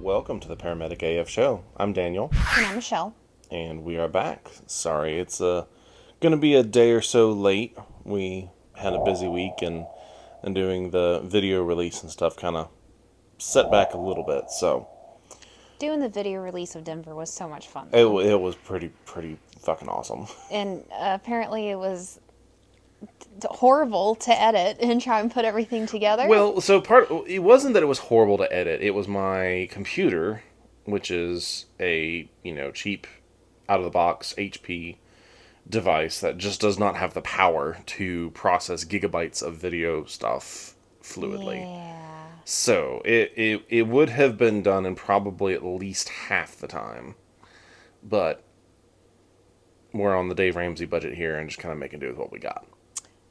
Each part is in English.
welcome to the Paramedic AF show. I'm Daniel, And I'm Michelle. and we are back. Sorry, it's going to be a day or so late. We had a busy week, and doing the video release and stuff kind of set back a little bit. So Doing the video release of Denver was so much fun, it, though. it was pretty fucking awesome. And apparently it was horrible to edit and try and put everything together. Well, it wasn't that it was horrible to edit. It was my computer, which is a cheap, out of the box HP device that just does not have the power to process gigabytes of video stuff fluidly. Yeah. So it would have been done in probably at least half the time, but we're on the Dave Ramsey budget here and just kind of making do with what we got.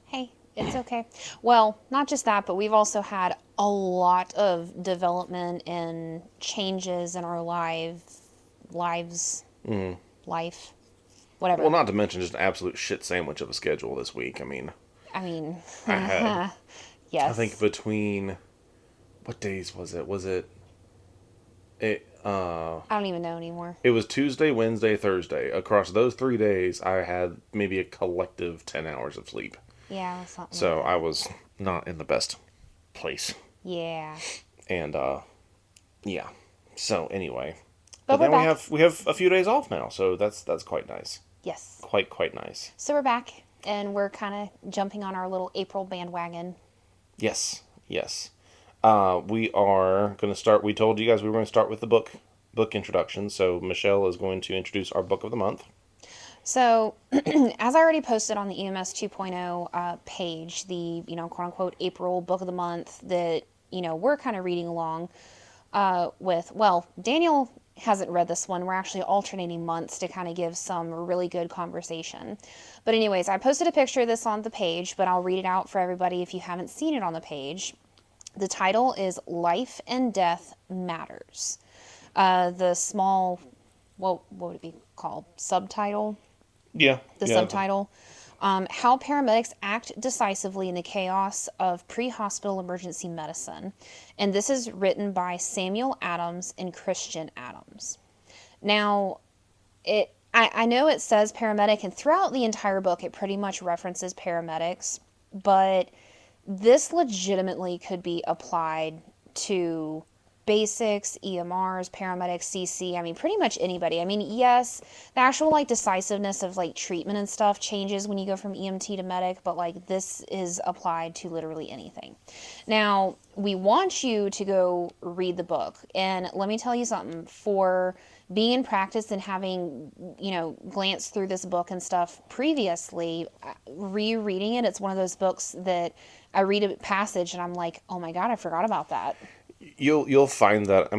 Hey, it's okay. Well, not just that, but we've also had a lot of development and changes in our lives, life, whatever. Well, not to mention just an absolute shit sandwich of a schedule this week. I mean, I had, yes. I think between, what days was it? I don't even know anymore. It was Tuesday, Wednesday, Thursday. Across those 3 days, I had maybe a collective 10 hours of sleep. Yeah, something So like I was not in the best place. that. Yeah. And, yeah. So anyway. But then we're we have a few days off now, so that's quite nice. Yes. Quite nice. So we're back, and we're kind of jumping on our little April bandwagon. Yes. We are going to start. We told you guys we were going to start with the book introduction. So Michelle is going to introduce our book of the month. So, as I already posted on the EMS 2.0 page, the quote unquote April book of the month that we're kind of reading along with. Well, Daniel hasn't read this one. We're actually alternating months to kind of give some really good conversation. But anyways, I posted a picture of this on the page, but I'll read it out for everybody if you haven't seen it on the page. The title is Life and Death Matters. The small, what would it be called? Subtitle? Yeah. The subtitle. How paramedics act decisively in the chaos of pre-hospital emergency medicine. And this is written by Samuel Adams and Christian Adams. Now, I know it says paramedic, and throughout the entire book it pretty much references paramedics, but this legitimately could be applied to basics, EMRs, paramedics, CC. I mean, pretty much anybody. I mean, yes, the actual decisiveness of treatment and stuff changes when you go from EMT to medic, but this is applied to literally anything. Now, we want you to go read the book, and let me tell you something. For being in practice and having, glanced through this book and stuff previously, rereading it, it's one of those books that I read a passage and I'm like, oh my God, I forgot about that. You'll find that,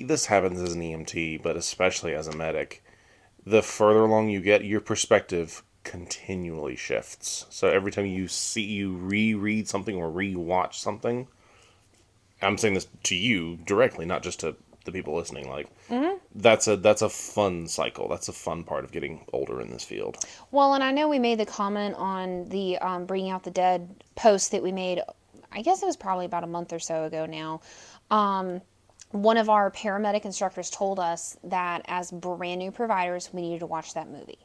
this happens as an EMT, but especially as a medic, the further along you get, your perspective continually shifts. So every time you reread something or rewatch something, I'm saying this to you directly, not just to the people listening. That's a fun cycle. That's a fun part of getting older in this field. Well, and I know we made the comment on the Bringing Out the Dead post that we made, I guess it was probably about a month or so ago now. One of our paramedic instructors told us that as brand new providers, we needed to watch that movie.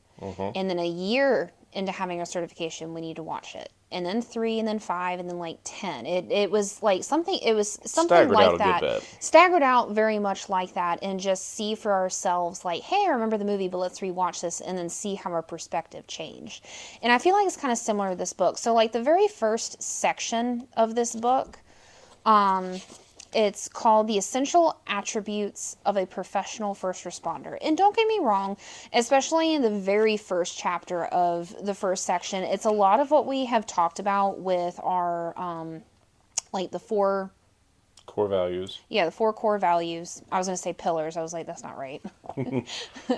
And then a year into having our certification, we need to watch it. And then 3, and then 5, and then 10. It was something. It was something Staggered like out a that. good bit. Staggered out very much like that, and just see for ourselves, hey, I remember the movie, but let's rewatch this, and then see how our perspective changed. And I feel like it's kind of similar to this book. So the very first section of this book, it's called The Essential Attributes of a Professional First Responder. And don't get me wrong, especially in the very first chapter of the first section, it's a lot of what we have talked about with our, the 4... Core values. Yeah, the 4 core values. I was going to say pillars. I was like, that's not right.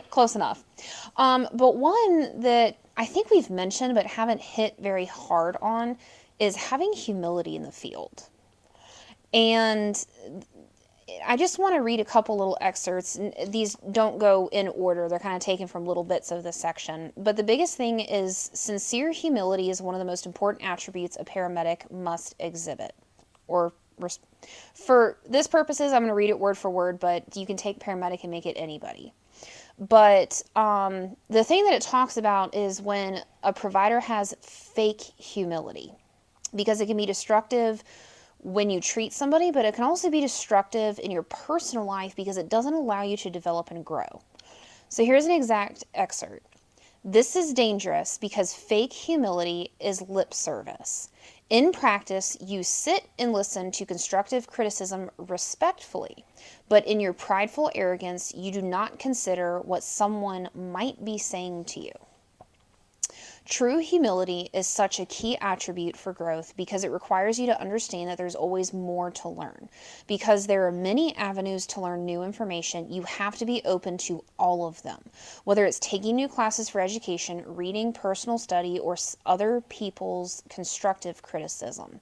Close enough. But one that I think we've mentioned but haven't hit very hard on is having humility in the field. And I just want to read a couple little excerpts. These don't go in order. They're kind of taken from little bits of this section. But the biggest thing is sincere humility is one of the most important attributes a paramedic must exhibit. Or For this purposes, I'm going to read it word for word, but you can take paramedic and make it anybody. But the thing that it talks about is when a provider has fake humility, because it can be destructive when you treat somebody, but it can also be destructive in your personal life because it doesn't allow you to develop and grow. So here's an exact excerpt. This is dangerous because fake humility is lip service. In practice, you sit and listen to constructive criticism respectfully, but in your prideful arrogance, you do not consider what someone might be saying to you. True humility is such a key attribute for growth because it requires you to understand that there's always more to learn. Because there are many avenues to learn new information, you have to be open to all of them. Whether it's taking new classes for education, reading personal study, or other people's constructive criticism.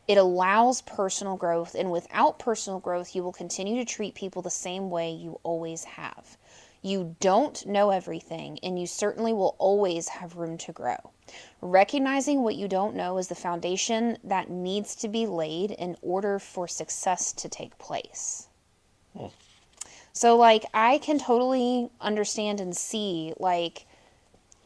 It allows personal growth, and without personal growth, you will continue to treat people the same way you always have. You don't know everything, and you certainly will always have room to grow. Recognizing what you don't know is the foundation that needs to be laid in order for success to take place. So, like, I can totally understand and see, like,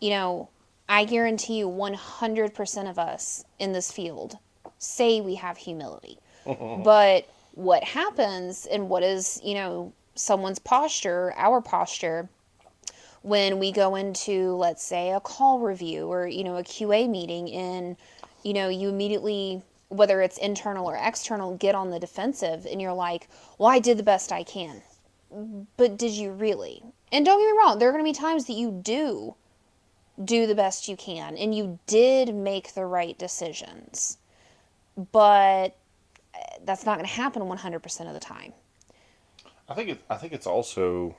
I guarantee you 100% of us in this field say we have humility. But what happens and what is, someone's posture, our posture, when we go into, let's say, a call review or, a QA meeting, and, you immediately, whether it's internal or external, get on the defensive and you're like, well, I did the best I can. But did you really? And don't get me wrong, there are going to be times that you do the best you can and you did make the right decisions. But that's not going to happen 100% of the time. I think it also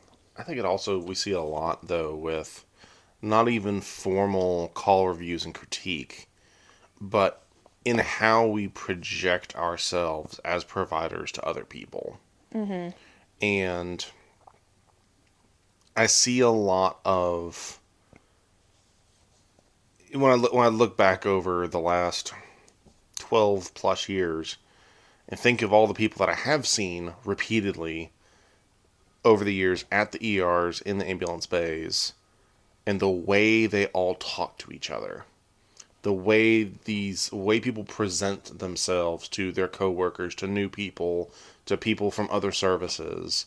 we see a lot though with not even formal call reviews and critique, but in how we project ourselves as providers to other people. Mm-hmm. And I see a lot of when I look back over the last 12 plus years and think of all the people that I have seen repeatedly over the years at the ERs, in the ambulance bays, and the way they all talk to each other, the way people present themselves to their coworkers, to new people, to people from other services,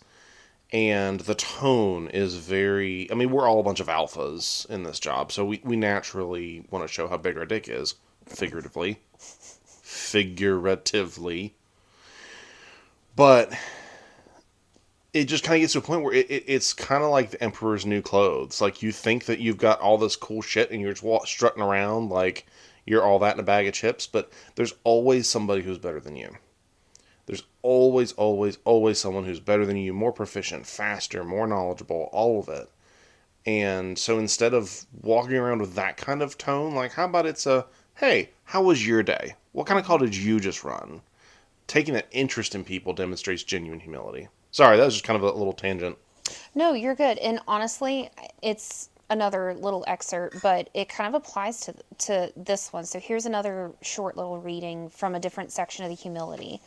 and the tone is very. I mean, we're all a bunch of alphas in this job, so we naturally want to show how big our dick is, figuratively, but it just kind of gets to a point where it's kind of like the emperor's new clothes. Like, you think that you've got all this cool shit and you're just strutting around like you're all that in a bag of chips, but there's always somebody who's better than you. There's always, always, always someone who's better than you, more proficient, faster, more knowledgeable, all of it. And so instead of walking around with that kind of tone, like, how about it's hey, how was your day? What kind of call did you just run? Taking an interest in people demonstrates genuine humility. Sorry, that was just kind of a little tangent. No, you're good. And honestly, it's another little excerpt, but it kind of applies to this one. So here's another short little reading from a different section of the humility.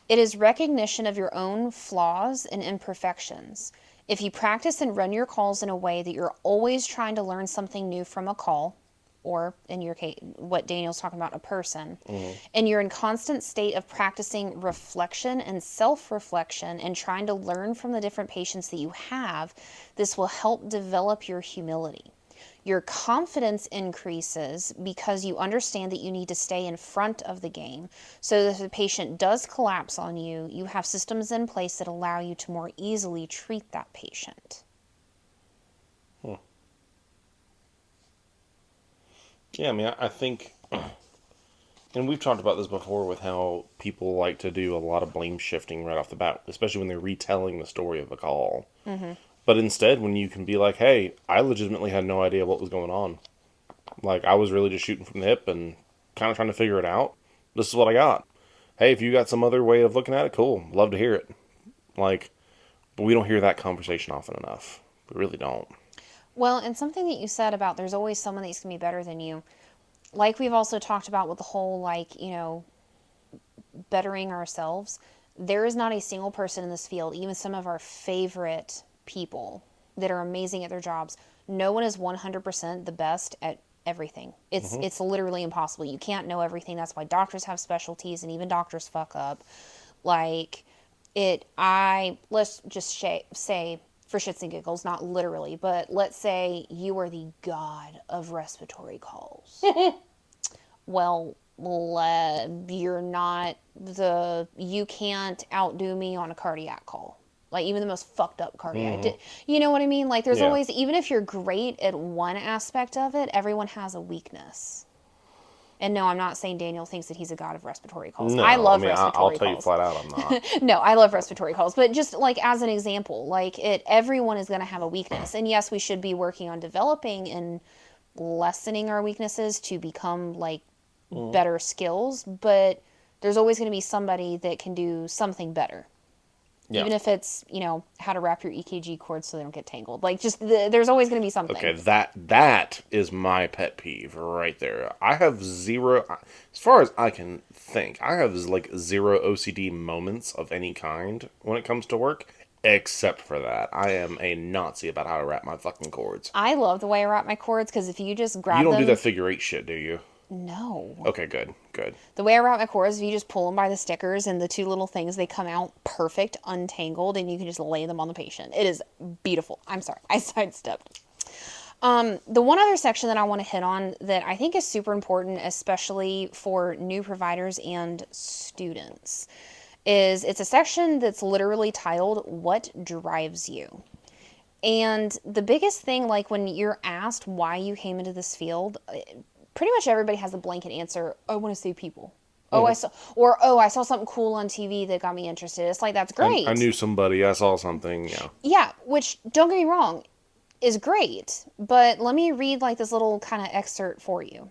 It is recognition of your own flaws and imperfections. If you practice and run your calls in a way that you're always trying to learn something new from a call, or in your case, what Daniel's talking about, a person, and you're in constant state of practicing reflection and self-reflection and trying to learn from the different patients that you have, this will help develop your humility. Your confidence increases because you understand that you need to stay in front of the game. So that if the patient does collapse on you, you have systems in place that allow you to more easily treat that patient. Yeah, I mean, I think, and we've talked about this before with how people like to do a lot of blame shifting right off the bat, especially when they're retelling the story of a call. Mm-hmm. But instead, when you can be like, hey, I legitimately had no idea what was going on. Like, I was really just shooting from the hip and kind of trying to figure it out. This is what I got. Hey, if you got some other way of looking at it, cool. Love to hear it. Like, but we don't hear that conversation often enough. We really don't. Well, and something that you said about there's always someone that's going to be better than you. Like we've also talked about with the whole, like, bettering ourselves, there is not a single person in this field, even some of our favorite people that are amazing at their jobs. No one is 100% the best at everything. It's literally impossible. You can't know everything. That's why doctors have specialties, and even doctors fuck up. Like let's just say for shits and giggles, not literally, but let's say you are the god of respiratory calls. Well, you're not you can't outdo me on a cardiac call. Like, even the most fucked up cardiac. You know what I mean? Like, there's Yeah. always, even if you're great at one aspect of it, everyone has a weakness. And no, I'm not saying Daniel thinks that he's a god of respiratory calls. No, I love I'll respiratory tell you calls. flat out, I'm not. No, I love respiratory calls, but just like as an example, like everyone is going to have a weakness. And yes, we should be working on developing and lessening our weaknesses to become like better skills, but there's always going to be somebody that can do something better. Yeah. Even if it's, how to wrap your EKG cords so they don't get tangled. Like, just there's always going to be something. Okay, that is my pet peeve right there. I have zero, as far as I can think, I have like zero OCD moments of any kind when it comes to work, except for that. I am a Nazi about how to wrap my fucking cords. I love the way I wrap my cords because if you just grab You don't them. do that figure eight shit, do you? No. Okay, good. The way I wrap my cords, if you just pull them by the stickers and the two little things, they come out perfect, untangled, and you can just lay them on the patient. It is beautiful. I'm sorry, I sidestepped. The one other section that I want to hit on that I think is super important, especially for new providers and students, is it's a section that's literally titled, "What Drives You?" And the biggest thing, like when you're asked why you came into this field, pretty much everybody has a blanket answer. I want to save people. Oh, I saw something cool on TV that got me interested. It's like, that's great. I knew somebody. I saw something. Yeah. Yeah, which, don't get me wrong, is great. But let me read like this little kind of excerpt for you.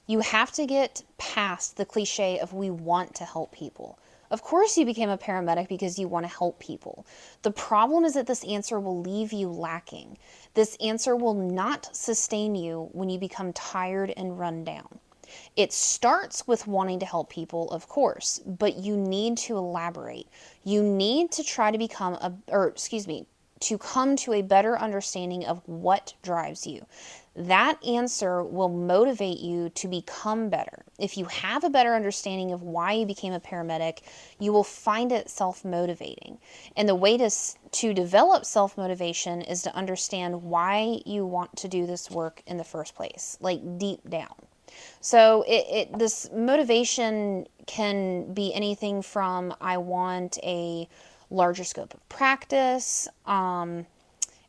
You have to get past the cliche of we want to help people. Of course you became a paramedic because you want to help people. The problem is that this answer will leave you lacking. This answer will not sustain you when you become tired and run down. It starts with wanting to help people, of course, but you need to elaborate. You need to try to to come to a better understanding of what drives you. That answer will motivate you to become better. If you have a better understanding of why you became a paramedic, you will find it self-motivating. And the way to develop self-motivation is to understand why you want to do this work in the first place, like deep down. So this motivation can be anything from I want a larger scope of practice.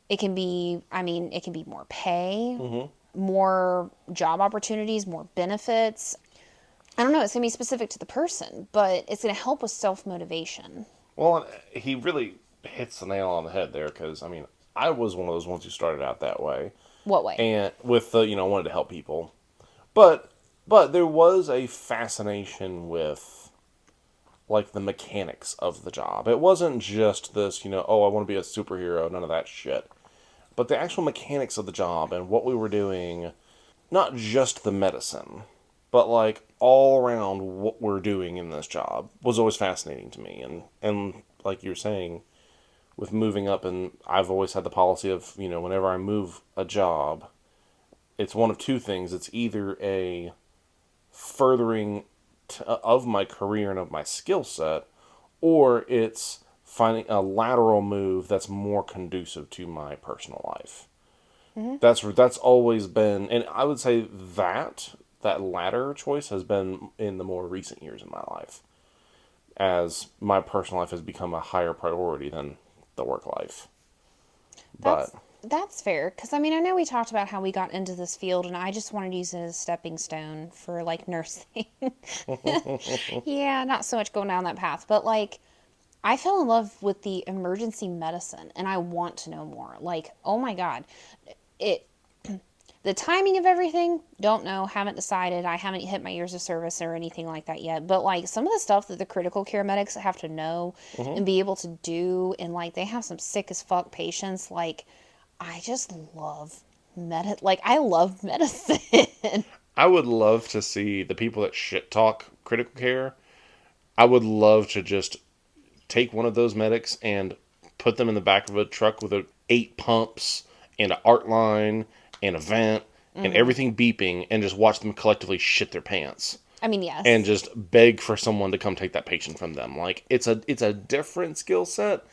It can be more pay, more job opportunities, more benefits. I don't know, it's going to be specific to the person, but it's going to help with self-motivation. Well, he really hits the nail on the head there because, I was one of those ones who started out that way. What way? And with the, wanted to help people. But there was a fascination with, like, the mechanics of the job. It wasn't just this, I want to be a superhero, none of that shit. But the actual mechanics of the job and what we were doing, not just the medicine, but, like, all around what we're doing in this job was always fascinating to me. And like you were saying, with moving up, and I've always had the policy of, whenever I move a job, it's one of two things. It's either a furthering of my career and of my skill set, or it's finding a lateral move that's more conducive to my personal life. Mm-hmm. That's always been, and I would say that latter choice has been in the more recent years of my life, as my personal life has become a higher priority than the work life. That's fair, because I know we talked about how we got into this field, and I just wanted to use it as a stepping stone for like nursing. Yeah, not so much going down that path, but like I fell in love with the emergency medicine, and I want to know more. Like, oh my God, the timing of everything, don't know, haven't decided. I haven't hit my years of service or anything like that yet. But like some of the stuff that the critical care medics have to know and be able to do, and like they have some sick as fuck patients. Like, I just love I love medicine. I would love to see the people that shit talk critical care I would love to just take one of those medics and put them in the back of a truck with 8 pumps and an art line and a vent and everything beeping, and just watch them collectively shit their pants I mean, and yes. just beg for someone to come take that patient from them. Like, it's a different skill set,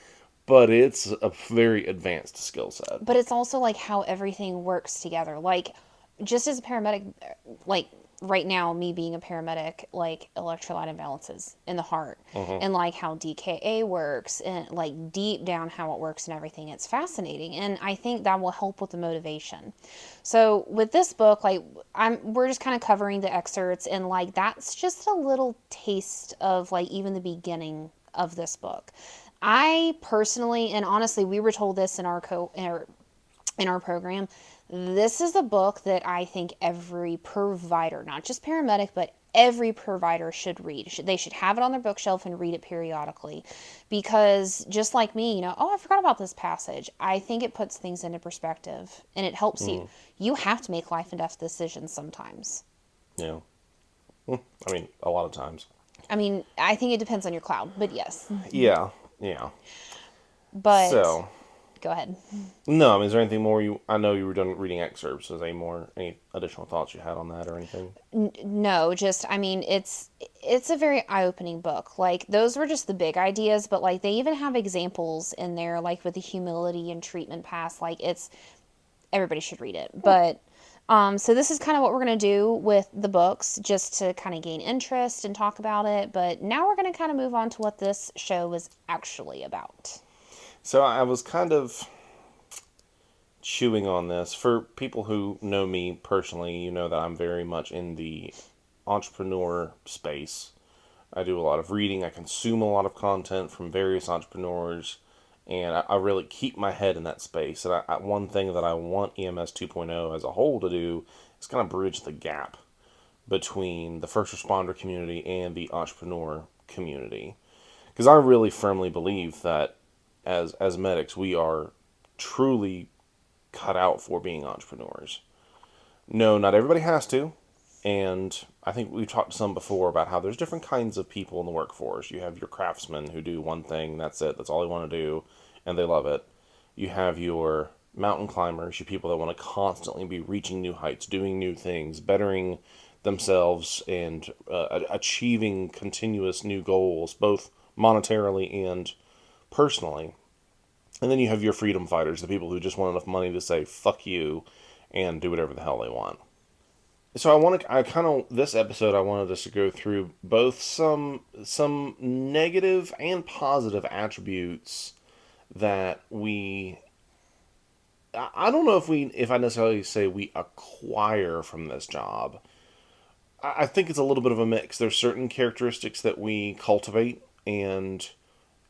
but it's a very advanced skill set. But it's also like how everything works together. Like, just as a paramedic, like right now, me being a paramedic, like electrolyte imbalances in the heart, and like how DKA works, and like deep down how it works and everything. It's fascinating, and I think that will help with the motivation. So with this book, like we're just kind of covering the excerpts, and like that's just a little taste of like even the beginning of this book. I personally, and honestly, we were told this in our program. This is a book that I think every provider, not just paramedic, but every provider should read. They should have it on their bookshelf and read it periodically, because just like me, oh, I forgot about this passage. I think it puts things into perspective and it helps you. You have to make life and death decisions sometimes. Yeah. I mean, a lot of times. I mean, I think it depends on your cloud, but yes. Yeah. Yeah. But So, go ahead. no, I mean, is there anything more I know you were done reading excerpts. Is there any additional thoughts you had on that or anything? No, just I mean it's a very eye-opening book. Like those were just the big ideas, but like they even have examples in there, like with the humility and treatment paths. Like it's everybody should read it. But so this is kind of what we're gonna do with the books, just to kind of gain interest and talk about it. But now we're gonna kind of move on to what this show was actually about. So I was kind of chewing on this. For people who know me personally, you know that I'm very much in the entrepreneur space. I do a lot of reading. I consume a lot of content from various entrepreneurs, and I really keep my head in that space. And one thing that I want EMS 2.0 as a whole to do is kind of bridge the gap between the first responder community and the entrepreneur community. Because I really firmly believe that as medics, we are truly cut out for being entrepreneurs. No, not everybody has to. And I think we've talked some before about how there's different kinds of people in the workforce. You have your craftsmen who do one thing, that's it, that's all they want to do, and they love it. You have your mountain climbers, your people that want to constantly be reaching new heights, doing new things, bettering themselves, and achieving continuous new goals, both monetarily and personally. And then you have your freedom fighters, the people who just want enough money to say fuck you and do whatever the hell they want. So this episode I wanted us to go through both some negative and positive attributes that I don't know if I necessarily say we acquire from this job. I think it's a little bit of a mix. There's certain characteristics that we cultivate and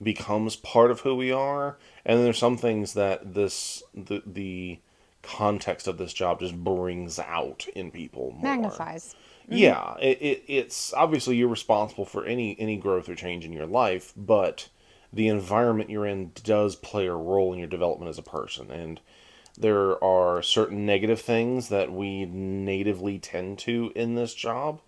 becomes part of who we are, and then there's some things that the context of this job just brings out in people more. Magnifies. Yeah, it's obviously you're responsible for any growth or change in your life, but the environment you're in does play a role in your development as a person, and there are certain negative things that we natively tend to in this job,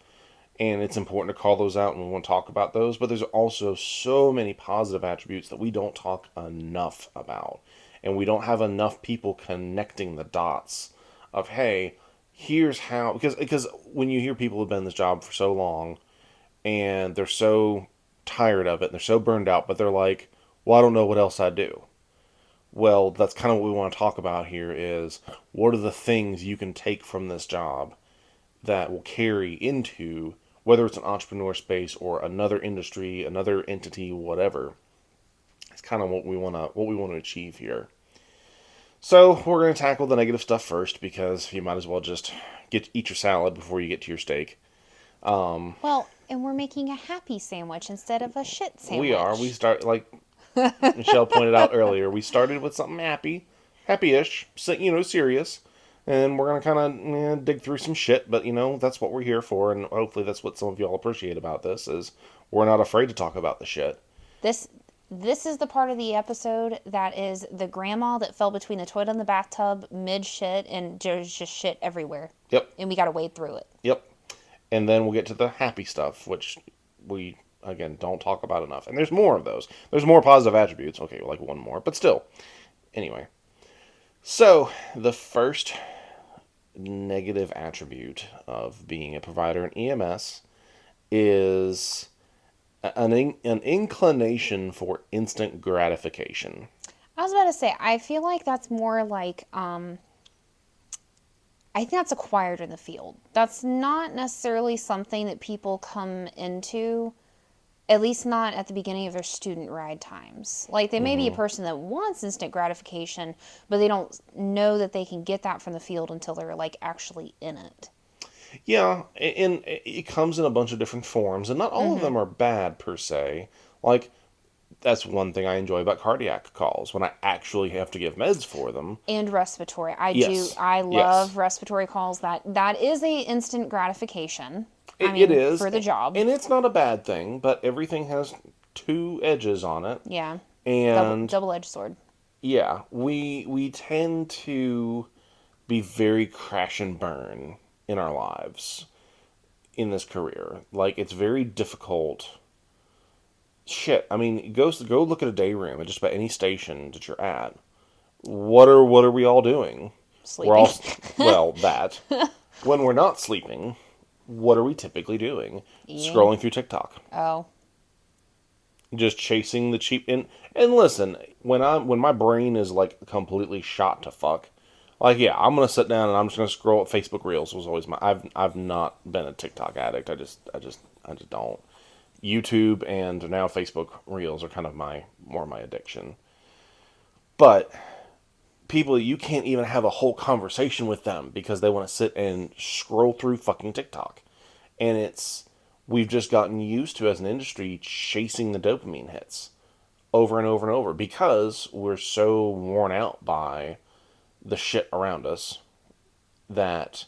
and it's important to call those out and we want to talk about those. But there's also so many positive attributes that we don't talk enough about, and we don't have enough people connecting the dots of, hey, here's how, because when you hear people who've been in this job for so long and they're so tired of it and they're so burned out, but they're like, well, I don't know what else I do. Well, that's kind of what we want to talk about here is what are the things you can take from this job that will carry into whether it's an entrepreneur space or another industry, another entity, whatever. It's kind of what we want to achieve here. So we're going to tackle the negative stuff first because you might as well just eat your salad before you get to your steak. Well, and we're making a happy sandwich instead of a shit sandwich. We are. We start like Michelle pointed out earlier. We started with something happy-ish, serious, and we're gonna kind of dig through some shit. But that's what we're here for, and hopefully that's what some of y'all appreciate about this is we're not afraid to talk about the shit. This is the part of the episode that is the grandma that fell between the toilet and the bathtub mid shit, and there's just shit everywhere. Yep. And we got to wade through it. Yep. And then we'll get to the happy stuff, which we again, don't talk about enough. And there's more of those. There's more positive attributes. Okay, like one more, but still. Anyway, so the first negative attribute of being a provider in EMS is an inclination for instant gratification. I was about to say, I feel like that's more like, I think that's acquired in the field. That's not necessarily something that people come into, at least not at the beginning of their student ride times. Like, they may be a person that wants instant gratification, but they don't know that they can get that from the field until they're, like, actually in it. Yeah, and it comes in a bunch of different forms, and not all of them are bad per se. Like, that's one thing I enjoy about cardiac calls when I actually have to give meds for them. And respiratory. Yes, I yes, love respiratory calls. That is a instant gratification. I it mean, is, for the job. and it's not a bad thing, but everything has two edges on it, Yeah. and Double-edged sword. yeah, we tend to be very crash and burn in our lives in this career. Like, it's very difficult. Shit, I mean, go look at a day room at just about any station that you're at. What are we all doing? We're Sleeping. all well, that when we're not sleeping, what are we typically doing? Eating. Scrolling through TikTok, Oh. just chasing the cheap. And listen, when my brain is like completely shot to fuck, like, yeah, I'm gonna sit down and I'm just gonna scroll at Facebook Reels. Was always my I've not been a TikTok addict. I just don't. YouTube and now Facebook Reels are kind of my addiction. But people, you can't even have a whole conversation with them because they want to sit and scroll through fucking TikTok. And we've just gotten used to, as an industry, chasing the dopamine hits over and over and over because we're so worn out by the shit around us that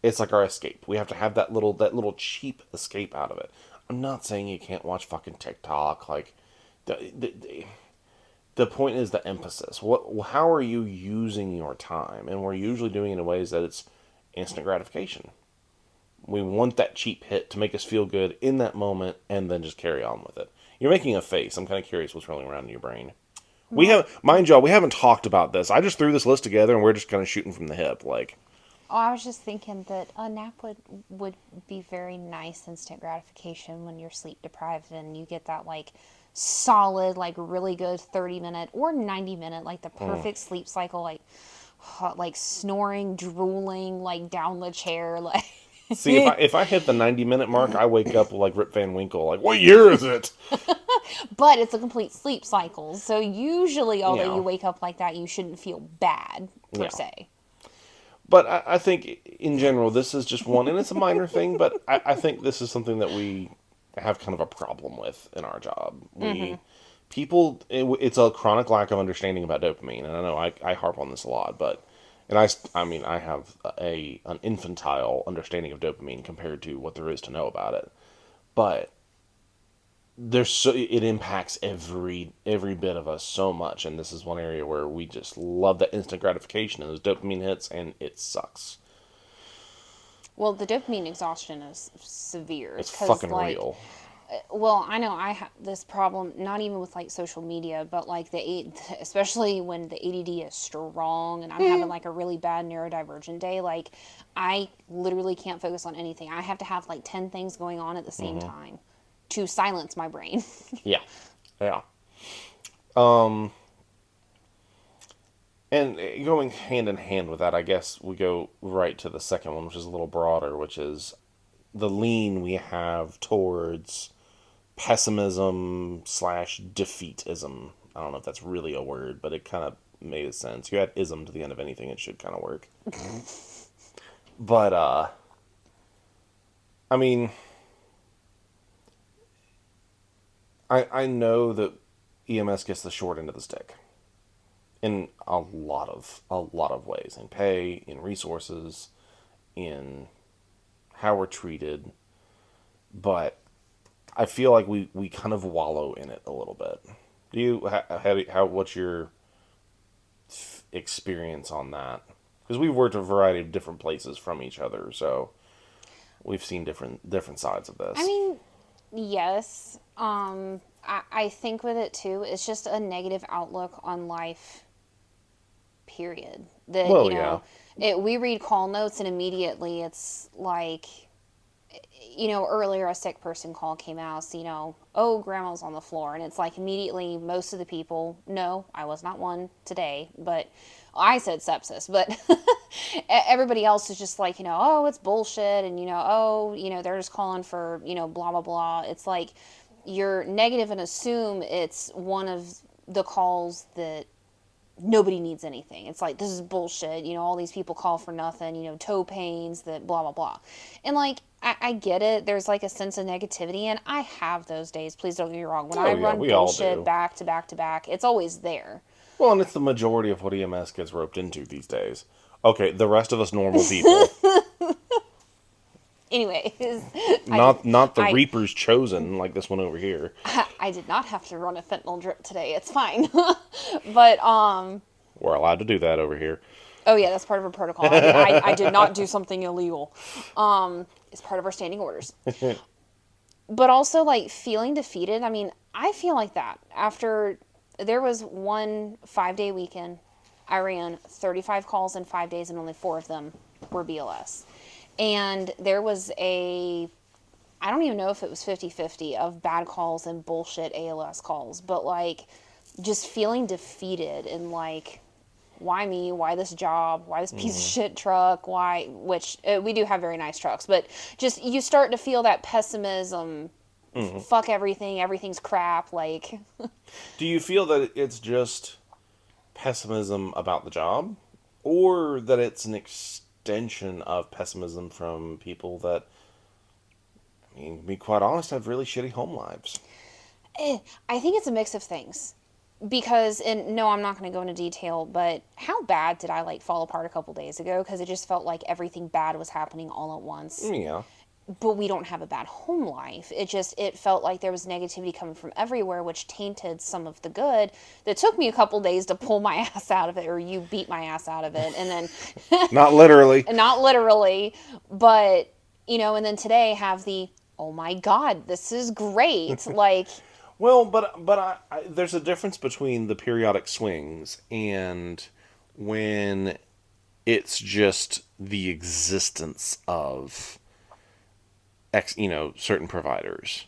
it's like our escape. We have to have that little cheap escape out of it. I'm not saying you can't watch fucking TikTok. Like, the point is the emphasis. How are you using your time? And we're usually doing it in ways that it's instant gratification. We want that cheap hit to make us feel good in that moment, and then just carry on with it. You're making a face. I'm kind of curious what's rolling around in your brain. We Well, have, mind you, we haven't talked about this. I just threw this list together, and we're just kind of shooting from the hip. Like, oh, I was just thinking that a nap would be very nice instant gratification when you're sleep deprived and you get that, like, solid, like, really good 30-minute or 90-minute, like, the perfect sleep cycle, like snoring, drooling, like, down the chair, like. see, if I hit the 90-minute mark, I wake up like Rip Van Winkle. Like, what year is it? But it's a complete sleep cycle. So usually, although you Yeah, wake up like that, you shouldn't feel bad, per yeah. se. But I think in general, this is just one, and it's a minor thing, but I think this is something that we have kind of a problem with in our job. It's a chronic lack of understanding about dopamine, and I know I harp on this a lot, but, and I mean, I have an infantile understanding of dopamine compared to what there is to know about it, but it impacts every bit of us so much, and this is one area where we just love that instant gratification and those dopamine hits, and it sucks. Well, the dopamine exhaustion is severe. It's Because, fucking like, real. well, I know I have this problem, not even with, like, social media, but, like, especially when the ADD is strong and I'm having, like, a really bad neurodivergent day, like, I literally can't focus on anything. I have to have, like, 10 things going on at the same time to silence my brain. Yeah, yeah. And going hand in hand with that, I guess we go right to the second one, which is a little broader, which is the lean we have towards pessimism slash defeatism. I don't know if that's really a word, but it kind of made sense. You add ism to the end of anything, it should kind of work. But I mean, I know that EMS gets the short end of the stick in a lot of ways, in pay, in resources, in how we're treated, but I feel like we kind of wallow in it a little bit. Do you how what's your experience on that? Because we've worked a variety of different places from each other, so we've seen different sides of I this. mean, yes. I think with it too, it's just a negative outlook on life, period. That, Well, yeah. we read call notes and immediately it's like, earlier a sick person call came out, so, oh, grandma's on the floor. And it's like immediately most of the people, no, I was not one today, but I said sepsis, but everybody else is just like, oh, it's bullshit. And, oh, they're just calling for, blah, blah, blah. It's like you're negative and assume it's one of the calls that nobody needs anything. It's like, this is bullshit. All these people call for nothing, toe pains, that blah, blah, blah. And like, I get it. There's like a sense of negativity, and I have those days. Please don't get me wrong. When I Yeah, run we all bullshit do. back to back to back, it's always there. Well, and it's the majority of what EMS gets roped into these days. Okay, the rest of us normal people, Anyways, not the I Reapers chosen like this one over here. I did not have to run a fentanyl drip today. It's fine. But We're allowed to do that over here. oh yeah, that's part of our protocol. I did not do something illegal. It's part of our standing orders. But also, like, feeling defeated. I mean, I feel like that after there was one 5-day weekend. I ran 35 calls in 5 days, and only 4 of them were BLS. And there was I don't even know if it was 50-50 of bad calls and bullshit ALS calls, but like just feeling defeated and like, why me? Why this job? Why this piece of shit truck? Why, which we do have very nice trucks, but just you start to feel that pessimism. Fuck everything. Everything's crap. Like, Do you feel that it's just pessimism about the job, or that it's an extension of pessimism from people that, I mean, to be quite honest, have really shitty home lives? I think it's a mix of things. Because, and no, I'm not going to go into detail, but how bad did I like fall apart a couple days ago? Because it just felt like everything bad was happening all at once. Yeah. But we don't have a bad home life. It felt like there was negativity coming from everywhere, which tainted some of the good. That took me a couple days to pull my ass out of it, or you beat my ass out of it. And then, Not literally. not literally, but, and then today have the, oh my God, this is great. Like, Well, but there's a difference between the periodic swings and when it's just the existence of certain providers.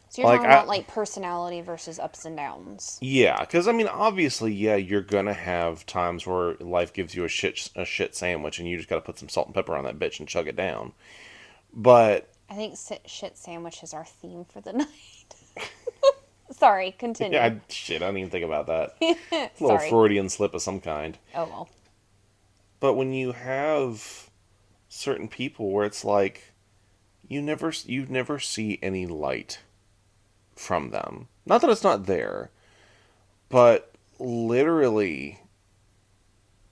so you're Like talking about like personality versus ups and downs. yeah, because I mean, obviously, yeah, you're gonna have times where life gives you a shit sandwich, and you just gotta put some salt and pepper on that bitch and chug it down. But I think shit sandwich is our theme for the night. Sorry, continue. yeah, I didn't even think about that. Little Sorry. Freudian slip of some kind. Oh well. But when you have certain people where it's like you never see any light from them. Not that it's not there, but literally,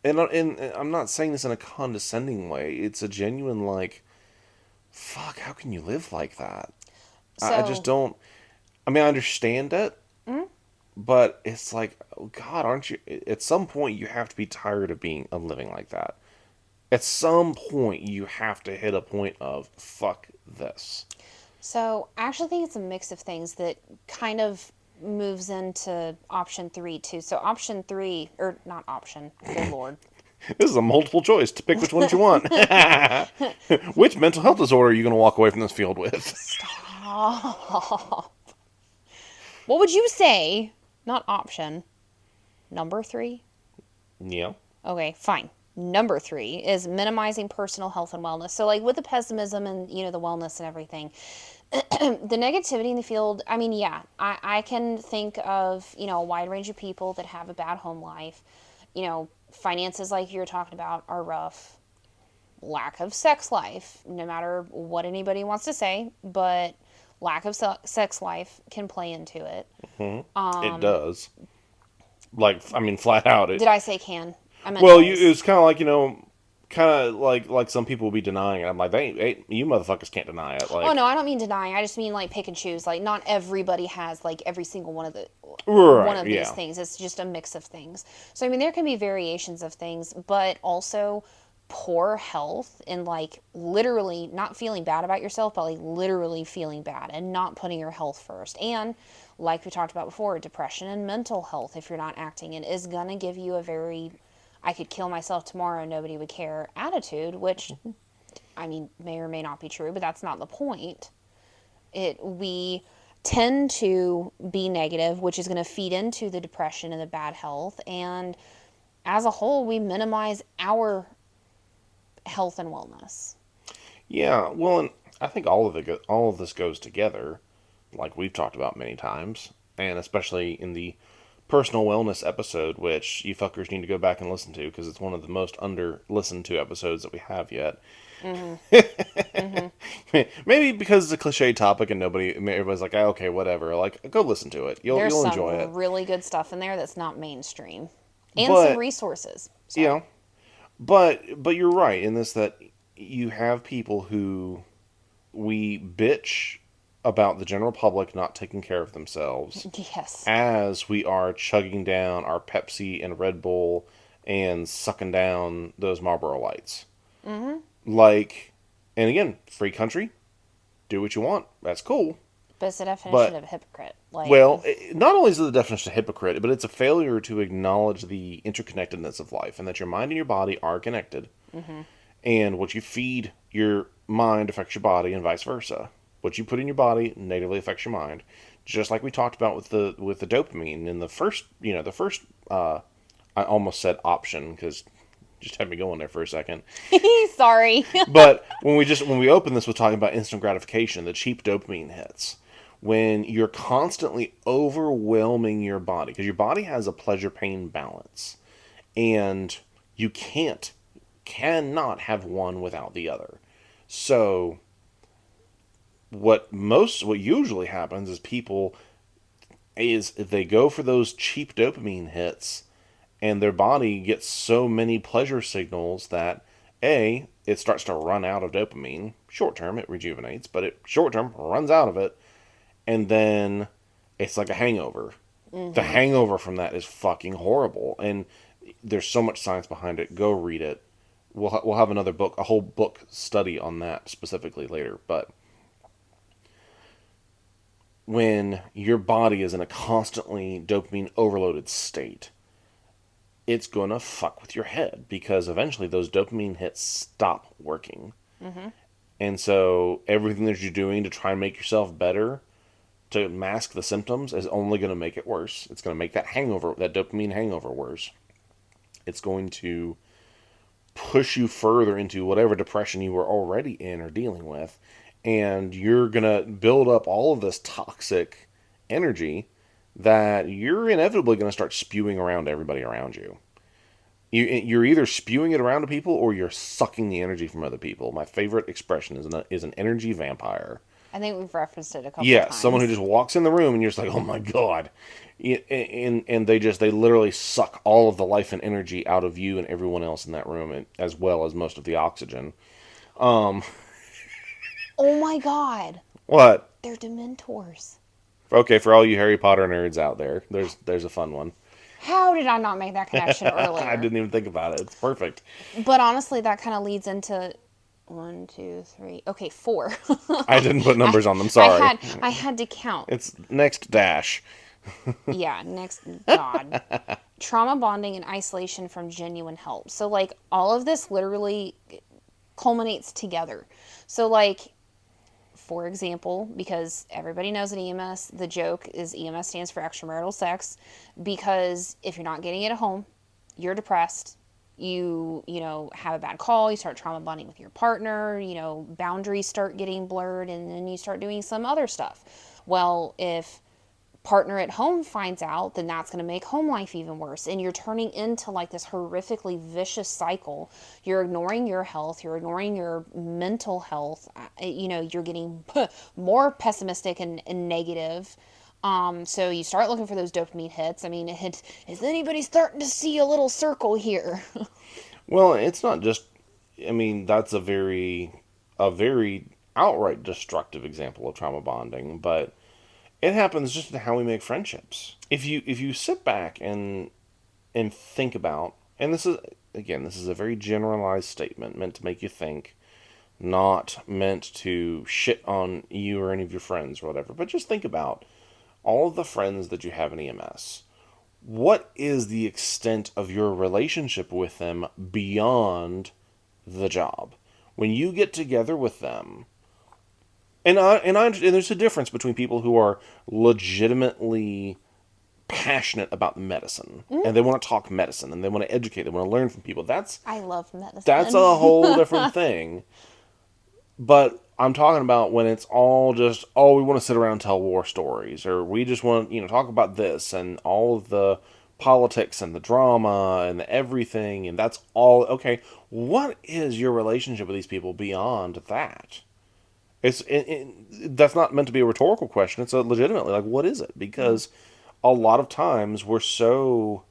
and I'm not saying this in a condescending way. It's a genuine like, fuck, how can you live like that? I just So, don't. I mean, I understand it, but it's like, oh God, aren't you? At some point, you have to be tired of living like that. At some point, you have to hit a point of fuck this. I actually think it's a mix of things that kind of moves into option 3 too. So option 3, or not option, good lord. This is a multiple choice to pick which ones you want. Which mental health disorder are you going to walk away from this field with? Oh. What would you say? Not option. Number 3? Yeah. Okay, fine. Number 3 is minimizing personal health and wellness. So, like with the pessimism and the wellness and everything, the negativity in the field. I mean, yeah, I can think of a wide range of people that have a bad home life. Finances, like you're talking about, are rough. Lack of sex life, no matter what anybody wants to say, but lack of sex life can play into it. It does. Like, I mean, flat out. Did I say can? I meant Well, does. it's kind of like, kind of like some people will be denying it. I'm like, you motherfuckers can't deny it. Like, Oh no, I don't mean denying. I just mean like pick and choose. Like not everybody has like every single one of right, these yeah. things. It's just a mix of things. So I mean there can be variations of things, but also poor health and like literally not feeling bad about yourself, but like literally feeling bad and not putting your health first. And like we talked about before, depression and mental health, if you're not acting, it is going to give you a very, I could kill myself tomorrow, nobody would care attitude, which I mean, may or may not be true, but that's not the point. We tend to be negative, which is going to feed into the depression and the bad health. And as a whole, we minimize our health and wellness. Yeah, well, and I think all of this goes together, like we've talked about many times, and especially in the personal wellness episode, which you fuckers need to go back and listen to because it's one of the most under listened to episodes that we have yet. Maybe because it's a cliche topic and everybody's like, "Ah, okay, whatever." Like, go listen to it. There's You'll some enjoy it. really good stuff in there that's not mainstream, and some But resources. you Sorry. know, but you're right in this that you have people who we bitch about the general public not taking care of themselves Yes. as we are chugging down our Pepsi and Red Bull and sucking down those Marlboro Lights. Like, and again, free country, do what you want. That's cool. But it's the definition But, of a hypocrite. Like, well, not only is it the definition of hypocrite, but it's a failure to acknowledge the interconnectedness of life and that your mind and your body are connected. And what you feed your mind affects your body and vice versa. What you put in your body negatively affects your mind. Just like we talked about with the dopamine in the first, I almost said option because just had me going there for a second. sorry. But when we open this with talking about instant gratification, the cheap dopamine hits, when you're constantly overwhelming your body, because your body has a pleasure pain balance, and you cannot have one without the other. So what usually happens is if they go for those cheap dopamine hits and their body gets so many pleasure signals that it starts to run out of dopamine. Short term it rejuvenates, but it short term runs out of it, and then it's like a hangover. The hangover from that is fucking horrible, and there's so much science behind it. Go read it. We'll have another book, a whole book study on that specifically later, but when your body is in a constantly dopamine overloaded state, it's gonna fuck with your head because eventually those dopamine hits stop working. And so everything that you're doing to try and make yourself better to mask the symptoms is only going to make it worse. It's going to make that dopamine hangover worse. It's going to push you further into whatever depression you were already in or dealing with. And you're going to build up all of this toxic energy that you're inevitably going to start spewing around to everybody around you. You're either spewing it around to people or you're sucking the energy from other people. My favorite expression is an energy vampire. I think we've referenced it a couple Yeah, times. someone who just walks in the room and you're just like, oh my god. And they literally suck all of the life and energy out of you and everyone else in that room, and, as well as most of the oxygen. Oh my god. What? They're Dementors. Okay, for all you Harry Potter nerds out there, there's a fun one. How did I not make that connection earlier? I didn't even think about it. It's perfect. But honestly, that kind of leads into 1, 2, 3. Okay, 4. I didn't put numbers on them. Sorry. I had to count. It's next dash. Yeah, next, God. Trauma bonding and isolation from genuine help. So, like, all of this literally culminates together. So, like, for example, because everybody knows at EMS, the joke is EMS stands for extramarital sex, because if you're not getting it at home, you're depressed, you have a bad call, you start trauma bonding with your partner, boundaries start getting blurred, and then you start doing some other stuff. Well, if partner at home finds out, then that's going to make home life even worse, and you're turning into like this horrifically vicious cycle. You're ignoring your health, you're ignoring your mental health, you're getting more pessimistic and negative. So you start looking for those dopamine hits. I mean, is anybody starting to see a little circle here? Well, it's not just. I mean, that's a very outright destructive example of trauma bonding, but it happens just in how we make friendships. If you sit back and think about, and this is again, this is a very generalized statement meant to make you think, not meant to shit on you or any of your friends or whatever, but just think about all of the friends that you have in EMS. What is the extent of your relationship with them beyond the job? When you get together with them, and there's a difference between people who are legitimately passionate about medicine and they want to talk medicine and they want to educate, they want to learn from people. I love medicine. That's a whole different thing. But I'm talking about when it's all just, oh, we want to sit around and tell war stories, or we just want, talk about this and all of the politics and the drama and the everything, and that's all. Okay, what is your relationship with these people beyond that? That's not meant to be a rhetorical question. It's a legitimately, like, what is it? Because a lot of times we're so.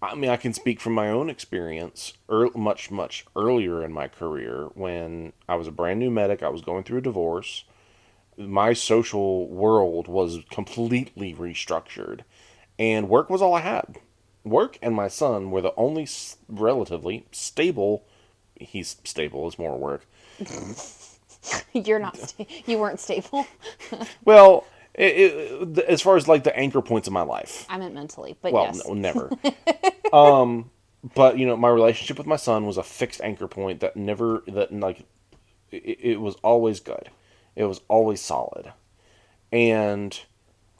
I mean, I can speak from my own experience much, much earlier in my career when I was a brand new medic. I was going through a divorce. My social world was completely restructured, and work was all I had. Work and my son were the only relatively stable. He's stable, is more work. You're not. You weren't stable. Well, as far as like the anchor points in my life. I meant mentally, but Well, yes. no, never. But my relationship with my son was a fixed anchor point that never that like it was always good. It was always solid. And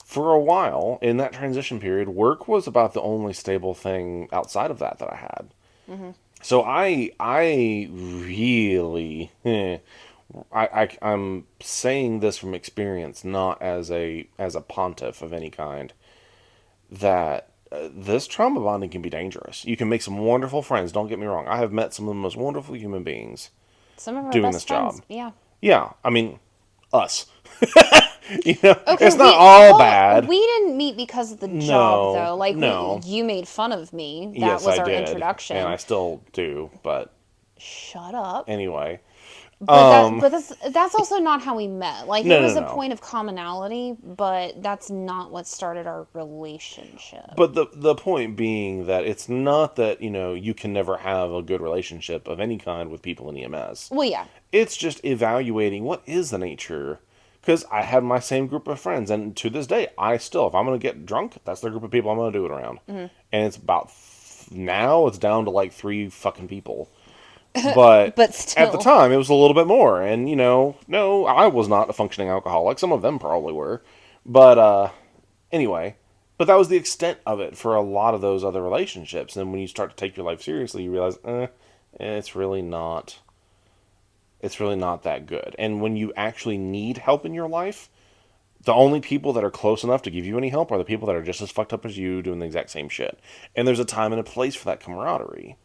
for a while in that transition period, work was about the only stable thing outside of that I had. So I really I'm saying this from experience, not as a pontiff of any kind, that this trauma bonding can be dangerous. You can make some wonderful friends. Don't get me wrong. I have met some of the most wonderful human beings Some of our doing best this friends. job. Yeah. Yeah, I mean, us. Okay, It's not all bad. We didn't meet because of the job, though. Like, No. you made fun of me. That Yes, was I our did, introduction. and I still do. But Shut up. anyway, But that's also not how we met. Like, it no, no, was a no. point of commonality, but that's not what started our relationship. But the point being that it's not that you can never have a good relationship of any kind with people in EMS. Well, yeah. It's just evaluating what is the nature. Because I had my same group of friends, and to this day, if I'm going to get drunk, that's the group of people I'm going to do it around. And it's about, now it's down to like 3 fucking people. But But at the still. time, it was a little bit more. And, no, I was not a functioning alcoholic. Some of them probably were. But, anyway. But that was the extent of it for a lot of those other relationships. And when you start to take your life seriously, you realize, it's really not. It's really not that good. And when you actually need help in your life, the only people that are close enough to give you any help are the people that are just as fucked up as you doing the exact same shit. And there's a time and a place for that camaraderie.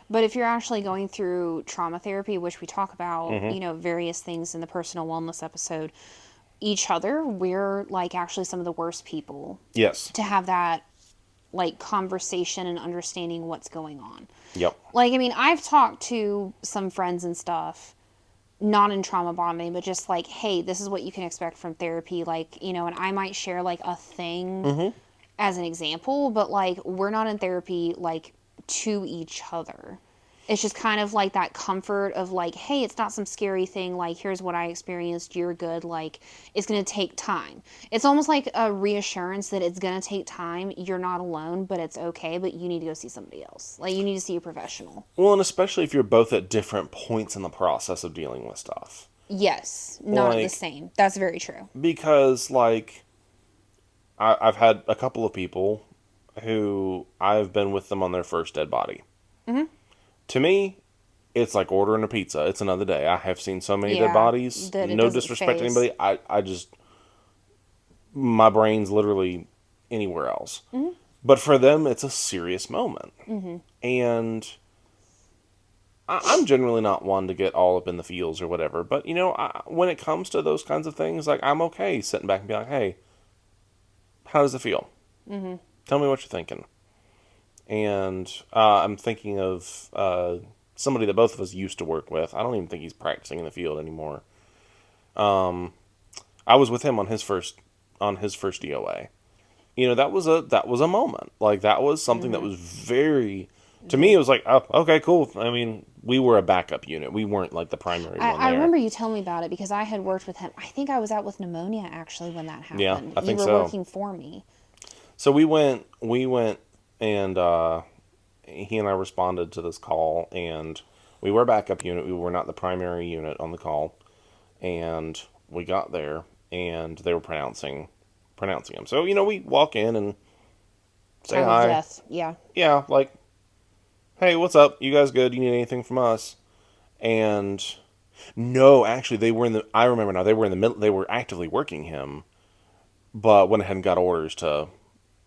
But if you're actually going through trauma therapy, which we talk about, Mm-hmm. various things in the personal wellness episode, each other, we're like actually some of the worst people Yes. to have that like conversation and understanding what's going on. Yep. Like, I mean, I've talked to some friends and stuff, not in trauma bonding, but just like, hey, this is what you can expect from therapy. Like, and I might share like a thing as an example, but like, we're not in therapy like to each other. It's just kind of like that comfort of like, hey, it's not some scary thing. Like, here's what I experienced. You're good. Like, it's going to take time. It's almost like a reassurance that it's going to take time. You're not alone, but it's okay. But you need to go see somebody else. Like, you need to see a professional. Well, and especially if you're both at different points in the process of dealing with stuff. Yes, not the Like, same. That's very true. because, like, I've had a couple of people who I've been with them on their first dead body. To me, it's like ordering a pizza. It's another day. I have seen so many dead Yeah, bodies. that it No doesn't disrespect to phase. anybody. I just, my brain's literally anywhere else. But for them, it's a serious moment. And I'm generally not one to get all up in the feels or whatever. But, when it comes to those kinds of things, like, I'm okay sitting back and be like, hey, how does it feel? Tell me what you're thinking. And I'm thinking of somebody that both of us used to work with. I don't even think he's practicing in the field anymore. I was with him on his first DOA. That was a moment. Like, that was something that was very, To me, it was like, oh, okay, cool. I mean, we were a backup unit. We weren't like the primary one I there. remember you telling me about it because I had worked with him. I think I was out with pneumonia actually when that Yeah, happened. I You think were so. working for me. So we went, and he and I responded to this call, and we were a backup unit. We were not the primary unit on the call, and we got there, and they were pronouncing him. So we walk in and say Time of hi. death. Yeah. Yeah, like, hey, what's up? You guys good? You need anything from us? And no, actually, they were in the. I remember now. They were in the middle. They were actively working him, but went ahead and got orders to,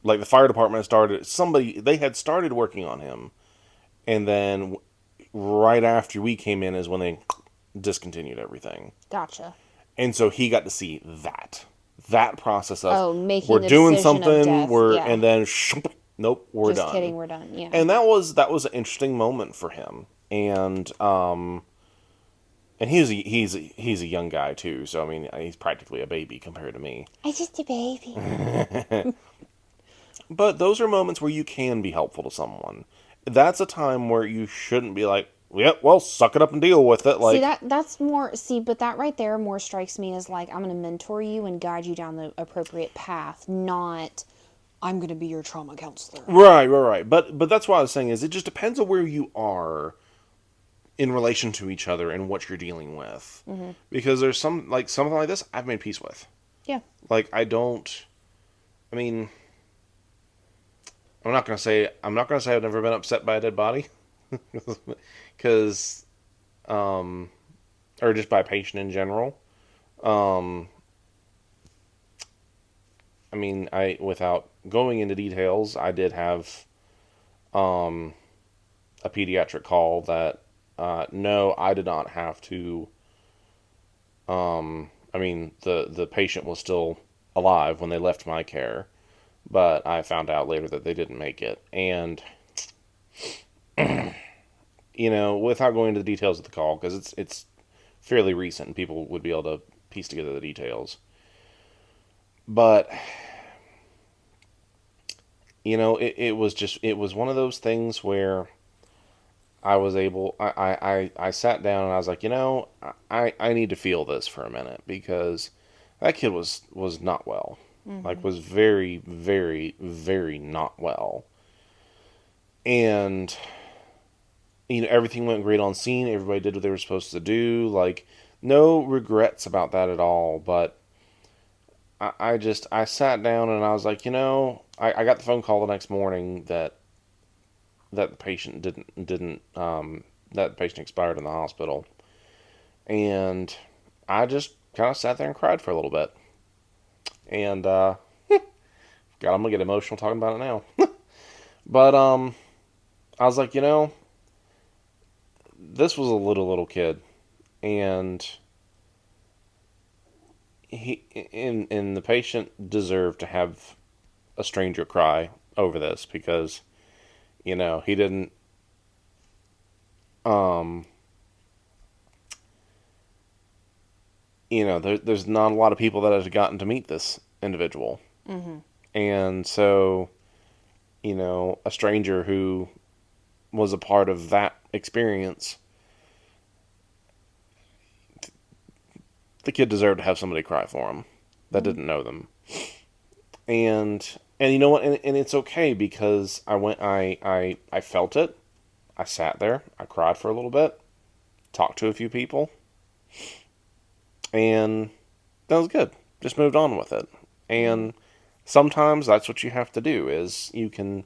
like, the fire department started. Somebody they had started working on him, and then right after we came in is when they discontinued everything. Gotcha. And so he got to see that process of, Oh, we're making the doing decision of something, death. we're Yeah. and then nope, we're Just done. kidding. We're done. Yeah. And that was an interesting moment for him. And he's a young guy too, so I mean he's practically a baby compared to me. I'm just a baby. But those are moments where you can be helpful to someone. That's a time where you shouldn't be like, "Yep, well, suck it up and deal with it." See Like, that's more but that right there more strikes me as like I'm going to mentor you and guide you down the appropriate path, not I'm going to be your trauma counselor. right. But that's what I was saying is it just depends on where you are in relation to each other and what you're dealing with. Because there's something like this I've made peace with. Yeah. Like, I mean, I'm not gonna say I've never been upset by a dead body, because or just by a patient in general. Um, I mean, I without going into details, I did have a pediatric call that no, I did not have to. I mean, the patient was still alive when they left my care, but I found out later that they didn't make it. And without going into the details of the call, because it's fairly recent, and people would be able to piece together the details. But it was one of those things where I sat down and I was like, I need to feel this for a minute, because that kid was not well. Like, was very, very, very not well. And everything went great on scene. Everybody did what they were supposed to do. Like, no regrets about that at all. But I sat down and I was like, I got the phone call the next morning that the patient didn't that the patient expired in the hospital. And I just kind of sat there and cried for a little bit. And God, I'm gonna get emotional talking about it now. But I was like, this was a little kid, and the patient deserved to have a stranger cry over this, because he didn't um there's not a lot of people that have gotten to meet this individual. And so a stranger who was a part of that experience, the kid deserved to have somebody cry for him that didn't know them. And you know what, and it's okay, because I felt it. I sat there, I cried for a little bit, talked to a few people, and that was good. Just moved on with it. And sometimes that's what you have to do, is you can,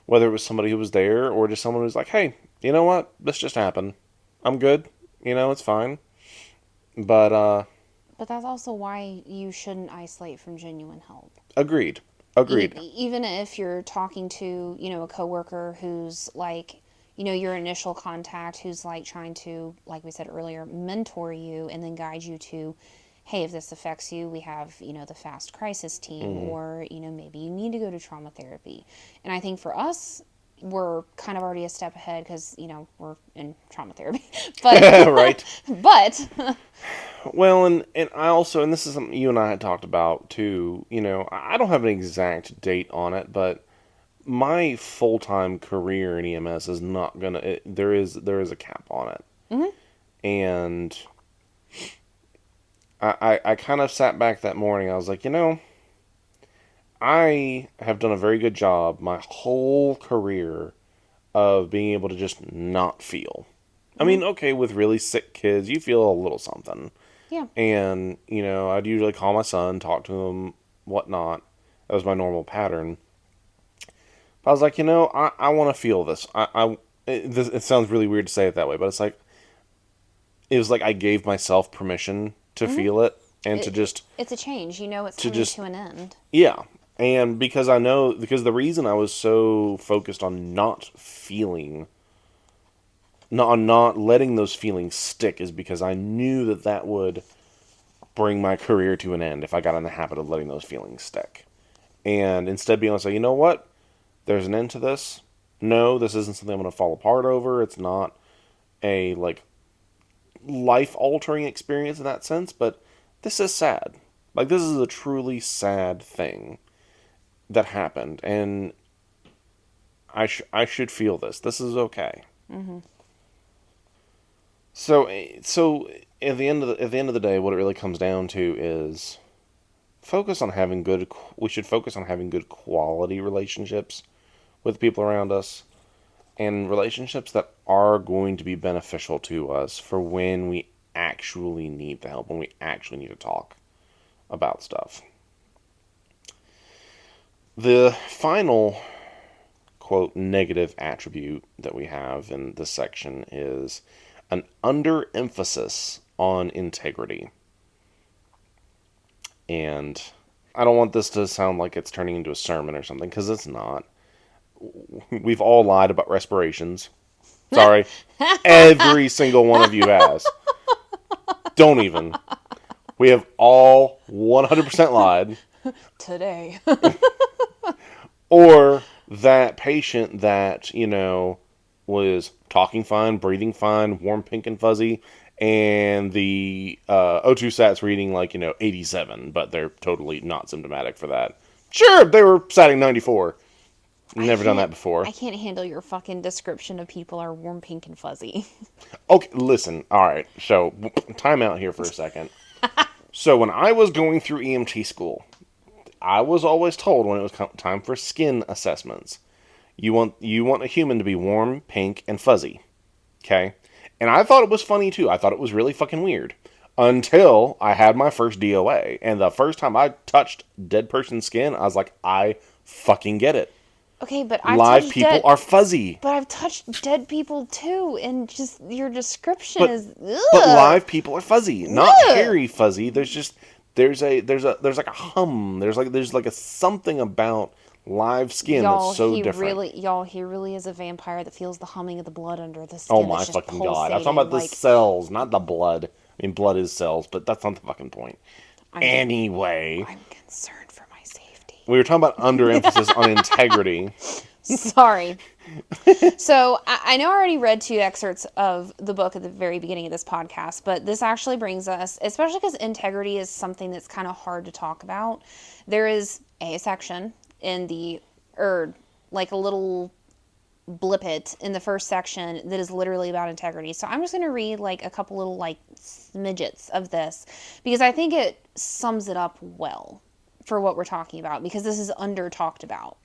whether it was somebody who was there or just someone who's like, hey, you know what, this just happened, I'm good, it's fine. But But that's also why you shouldn't isolate from genuine help. agreed. Agreed. Even if you're talking to, a coworker who's like, your initial contact, who's like trying to, like we said earlier, mentor you and then guide you to, hey, if this affects you, we have, the fast crisis team, or, maybe you need to go to trauma therapy. And I think for us, we're kind of already a step ahead because, we're in trauma therapy. But, Right. but, Well, and I also, and this is something you and I had talked about too, I don't have an exact date on it, but my full-time career in EMS is not gonna. There is a cap on it, and I kind of sat back that morning. I was like, I have done a very good job my whole career of being able to just not feel. I mean, okay, with really sick kids, you feel a little something. Yeah. And, I'd usually call my son, talk to him, whatnot. That was my normal pattern. But I was like, I want to feel this. It sounds really weird to say it that way, but it was like I gave myself permission to feel it and It's a change. You know it's to coming just, to an end. yeah. And because the reason I was so focused on not feeling, not letting those feelings stick is because I knew that would bring my career to an end if I got in the habit of letting those feelings stick. And instead being able to say, you know what? There's an end to this. No, this isn't something I'm going to fall apart over. It's not a, life-altering experience in that sense, but this is sad. Like, this is a truly sad thing that happened, and I should feel this. This is okay. So at the end of the day, what it really comes down to is we should focus on having good quality relationships with people around us, and relationships that are going to be beneficial to us for when we actually need the help, when we actually need to talk about stuff. The final, quote, negative attribute that we have in this section is an underemphasis on integrity. And I don't want this to sound like it's turning into a sermon or something, because it's not. We've all lied about respirations. Sorry. Every single one of you has. Don't even. We have all 100% lied. Today. Or that patient that, was talking fine, breathing fine, warm, pink, and fuzzy, and the O2 sat's reading 87, but they're totally not symptomatic for that. Sure, they were satting 94. Never done that before. I can't handle your fucking description of people are warm, pink, and fuzzy. Okay, listen. All right. So, time out here for a second. So, when I was going through EMT school, I was always told when it was time for skin assessments, you want a human to be warm, pink, and fuzzy. Okay? And I thought it was funny too. I thought it was really fucking weird. Until I had my first DOA. And the first time I touched dead person's skin, I was like, I fucking get it. Okay, but Live people are fuzzy. But I've touched dead people too, and just your description is. Ugh. But live people are fuzzy, not Ugh. hairy fuzzy. There's like a hum. There's like a something about live skin that's so different. He really is a vampire that feels the humming of the blood under the skin. Oh my fucking god! I'm talking about the cells, not the blood. I mean, blood is cells, but that's not the fucking point. Anyway, I'm concerned for my safety. we were talking about underemphasis on integrity. Sorry. So I know I already read 2 excerpts of the book at the very beginning of this podcast, but this actually brings us, especially because integrity is something that's kind of hard to talk about. There is a section in like a little blippet in the first section that is literally about integrity. So I'm just going to read like a couple little like smidgets of this because I think it sums it up well for what we're talking about, because this is under talked about.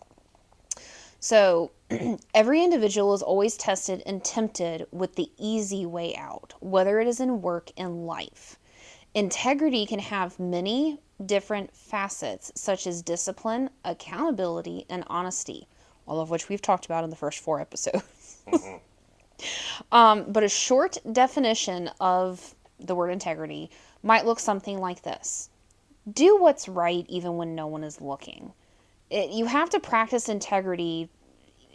So, every individual is always tested and tempted with the easy way out, whether it is in work and life. Integrity can have many different facets, such as discipline, accountability, and honesty, all of which we've talked about in the first 4 episodes. But a short definition of the word integrity might look something like this. Do what's right even when no one is looking. You have to practice integrity.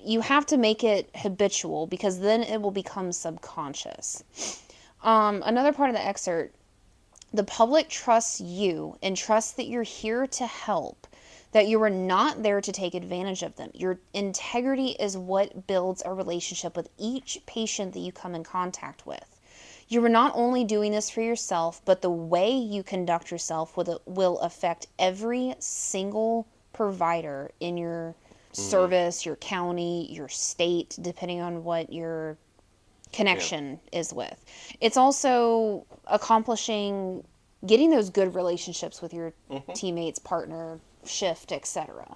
You have to make it habitual, because then it will become subconscious. Another part of the excerpt, the public trusts you and trusts that you're here to help, that you are not there to take advantage of them. Your integrity is what builds a relationship with each patient that you come in contact with. You are not only doing this for yourself, but the way you conduct yourself will affect every single provider in your service, your county, your state, depending on what your connection is with. It's also accomplishing getting those good relationships with your teammates, partner, shift, etc.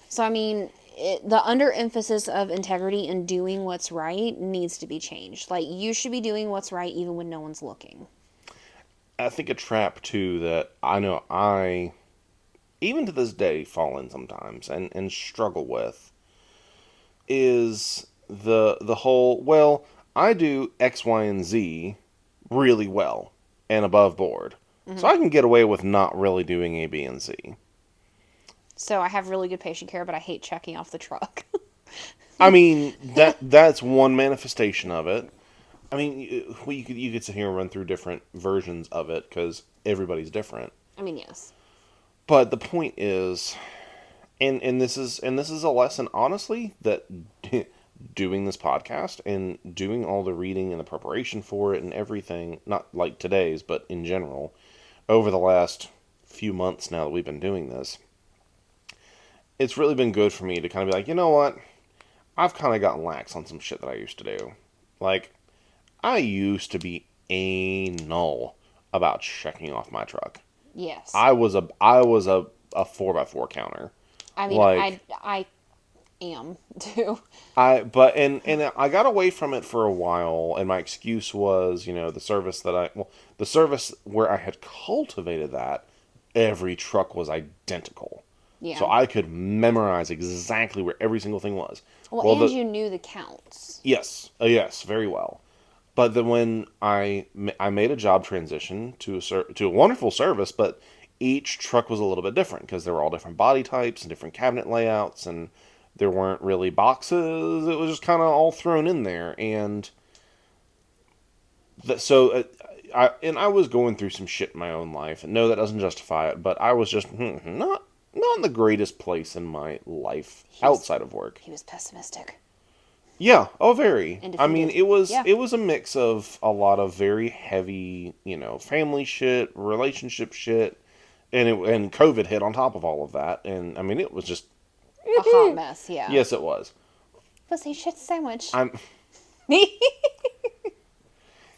So, I mean, the underemphasis of integrity and doing what's right needs to be changed. Like, you should be doing what's right even when no one's looking. I think a trap too that I know I even to this day fall in sometimes and struggle with is the whole, well, I do X, Y, and Z really well and above board. So I can get away with not really doing A, B, and C. So, I have really good patient care, but I hate checking off the truck. I mean, that's one manifestation of it. I mean, you could sit here and run through different versions of it because everybody's different. I mean, yes. But the point is, and this is a lesson, honestly, that doing this podcast and doing all the reading and the preparation for it and everything, not like today's, but in general, over the last few months now that we've been doing this, it's really been good for me to kind of be like, you know what? I've kind of gotten lax on some shit that I used to do. Like, I used to be anal about checking off my truck. Yes. I was a 4x4 counter. I mean, Like, I am too. and I got away from it for a while, and my excuse was, the service where I had cultivated that, every truck was identical. Yeah. So I could memorize exactly where every single thing was. Well, and you knew the counts. Yes, yes, very well. But then when I made a job transition to a wonderful service, but each truck was a little bit different because there were all different body types and different cabinet layouts, and there weren't really boxes. It was just kind of all thrown in there, and I was going through some shit in my own life, and no, that doesn't justify it. But I was just not in the greatest place in my life outside of work. He was pessimistic. Yeah, oh, very. I mean, Yeah. it was a mix of a lot of very heavy, family shit, relationship shit, and COVID hit on top of all of that, and I mean, it was just A hot mess, yeah. yes, it was. Pussy shit sandwich. I'm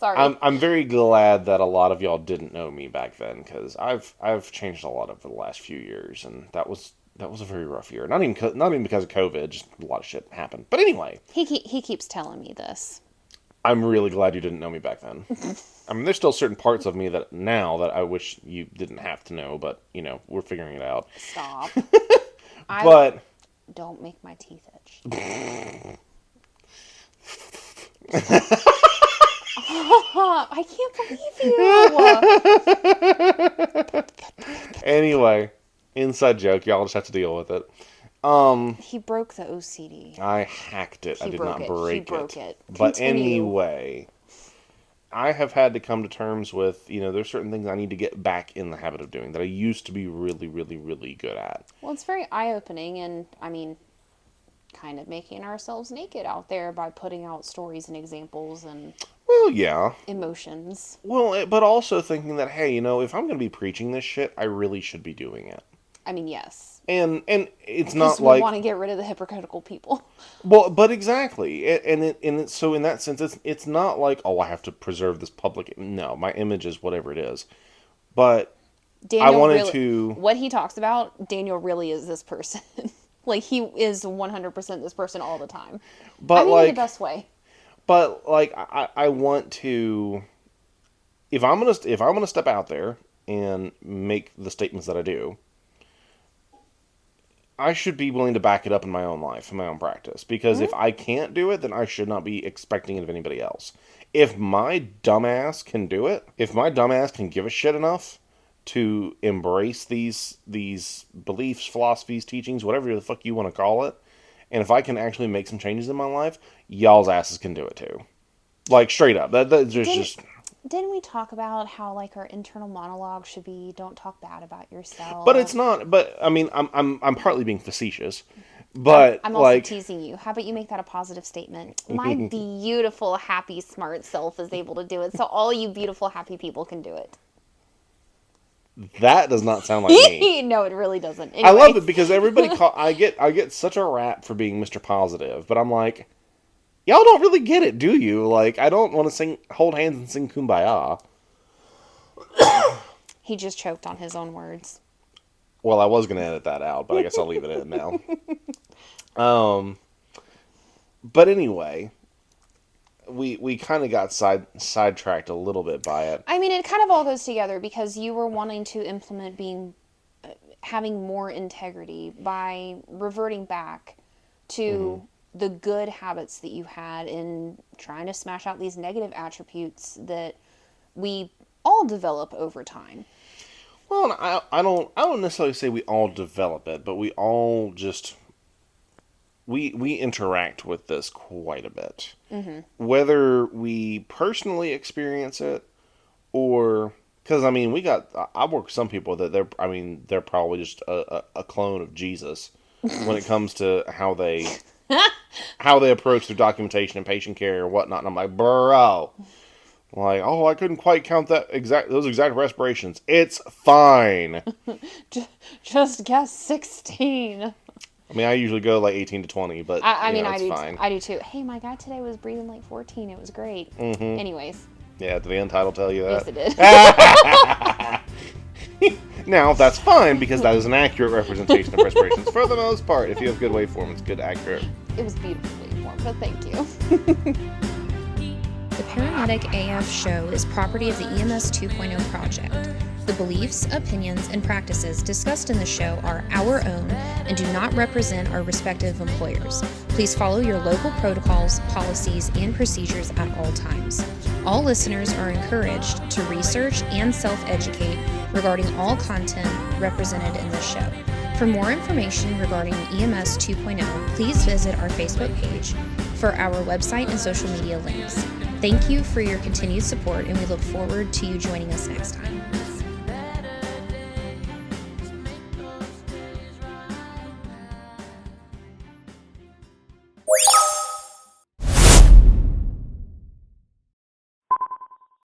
Sorry. I'm very glad that a lot of y'all didn't know me back then because I've changed a lot over the last few years, and that was a very rough year. Not even because of COVID, just a lot of shit happened. But anyway, he keeps telling me this. I'm really glad you didn't know me back then. I mean, there's still certain parts of me that I wish you didn't have to know, but we're figuring it out. Stop. But don't make my teeth itch. I can't believe you. Anyway, inside joke. Y'all just have to deal with it. He broke the OCD. I hacked it. I did not break it. He broke it. But Continue. anyway, I have had to come to terms with, there's certain things I need to get back in the habit of doing that I used to be really, really, really good at. Well, it's very eye-opening, and I mean, kind of making ourselves naked out there by putting out stories and examples and Well, yeah. emotions. Well, but also thinking that, hey, if I'm going to be preaching this shit, I really should be doing it. I mean, yes. And it's Because not we like, want to get rid of the hypocritical people. well, but exactly, so in that sense, it's not like, oh, I have to preserve this public. No, my image is whatever it is, but Daniel I wanted really, to. What he talks about, Daniel really is this person. Like, he is 100% this person all the time. But I mean, like in the best way. But like I want to, if I'm gonna step out there and make the statements that I do, I should be willing to back it up in my own life, in my own practice. Because if I can't do it, then I should not be expecting it of anybody else. If my dumbass can do it, if my dumbass can give a shit enough to embrace these beliefs, philosophies, teachings, whatever the fuck you want to call it, and if I can actually make some changes in my life, y'all's asses can do it too. Like, straight up. Didn't we talk about how, like, our internal monologue should be, don't talk bad about yourself? But it's not. But I mean, I'm partly being facetious. But I'm also teasing you. How about you make that a positive statement? My beautiful, happy, smart self is able to do it, so all you beautiful, happy people can do it. That does not sound like me. No, it really doesn't. I love Anyway. it because everybody I get such a rap for being Mr. Positive, but I'm like, y'all don't really get it, do you? Like, I don't want to hold hands and sing Kumbaya. He just choked on his own words. Well, I was gonna edit that out, but I guess I'll leave it in now. But anyway, we kind of got sidetracked a little bit by it. I mean, it kind of all goes together because you were wanting to implement having more integrity by reverting back to the good habits that you had in trying to smash out these negative attributes that we all develop over time. Well, I don't necessarily say we all develop it, but we all just we interact with this quite a bit. Whether we personally experience it or because I mean I work with some people that they're probably just a clone of Jesus when it comes to how they approach their documentation and patient care or whatnot. And I'm like, bro. Like, oh, I couldn't quite count those exact respirations. It's fine. Just guess 16. I mean, I usually go like 18 to 20, but it's fine. I do too. Hey, my guy today was breathing like 14. It was great. Anyways. Yeah, did the end title tell you that? Yes, it did. Now, that's fine because that is an accurate representation of respirations for the most part. If you have good waveform, it's good, accurate. It was beautiful waveform, but thank you. The Paramedic AF show is property of the EMS 2.0 project. The beliefs, opinions, and practices discussed in the show are our own and do not represent our respective employers. Please follow your local protocols, policies, and procedures at all times. All listeners are encouraged to research and self-educate regarding all content represented in this show. For more information regarding EMS 2.0, please visit our Facebook page for our website and social media links. Thank you for your continued support, and we look forward to you joining us next time.